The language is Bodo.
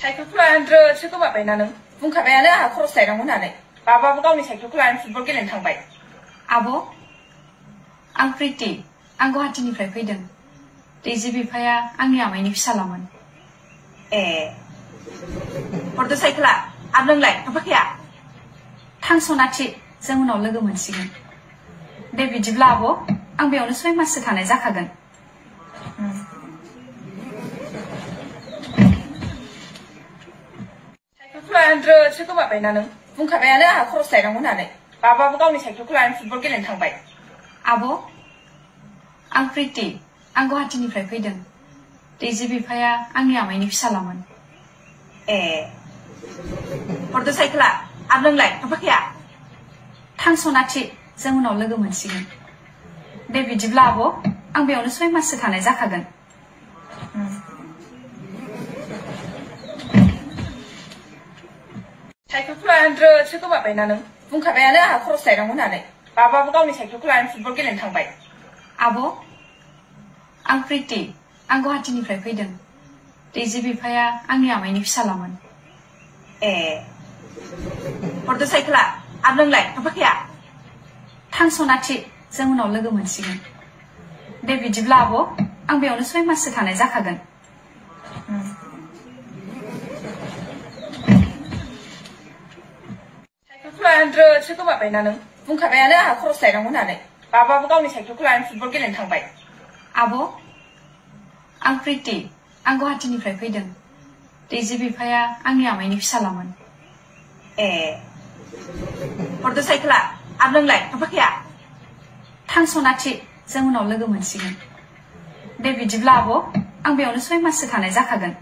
साइकेलखौ लानानै द्रोदसो गोमाबायना नों बुंखाबायानो आंहा खरस लायनांगौ होननानै बाबाबो गावनि साइकेलखौ लानानै फुटबल गेलेनो थांबाय। आब' आं प्रिति आं गुवाहाटीनिफ्राय फैदों। दैजि बिफाया आंनि आमाइनि फिसालामोन। ए हरदो साइकेला आरो नोंलाय थांफाखाया? थांस'नाथि जों उनाव लोगो मोनसिगोन। दे बिदिब्ला आब' आं बेयावनो 6 माससो थानाय जाखागोन। साइकेलखौ लानानै द्रोदसो गोमाबायना नों बुंखाबायानो आंहा खरस लायनांगौ होननानै बाबाबो गावनि साइकेलखौ लानानै फुटबल गेलेनो थांबाय। आब' आं प्रिति आं गुवाहाटीनिफ्राय फैदों। दैजि बिफाया आंनि आमाइनि फिसालामोन। ए हरदो साइकेला आरो नोंलाय थांफाखाया? थांस'नाथि जों उनाव लोगो मोनसिगोन। दे बिदिब्ला आब' आं बेयावनो 6 माससो थानाय जाखागोन। साइकेलखौ लानानै द्रोदसो गोमाबायना नों बुंखाबायानो आंहा खरस लायनांगौ होननानै बाबाबो गावनि साइकेलखौ लानानै फुटबल गेलेनो थांबाय। आब' आं प्रिति आं गुवाहाटीनिफ्राय फैदों। दैजि बिफाया आंनि आमाइनि फिसालामोन। ए हरदो साइकेला आरो नोंलाय थांफाखाया? थांस'नाथि जों उनाव लोगो मोनसिगोन। दे बिदिब्ला आब' आं बेयावनो 6 माससो थानाय जाखागोन। साइकेलखौ लानानै द्रोदसो गोमाबायना नों बुंखाबायानो आंहा खरस लायनांगौ होननानै बाबाबो गावनि साइकेलखौ लानानै फुटबल गेलेनो थांबाय। आब' आं प्रिति आं गुवाहाटीनिफ्राय फैदों। दैजि बिफाया आंनि आमाइनि फिसालामोन। ए हरदो साइकेला आरो नोंलाय थांफाखाया? थांस'नाथि जों उनाव लोगो मोनसिगोन। दे बिदिब्ला आब' आं बेयावनो 6 माससो थानाय जाखागोन।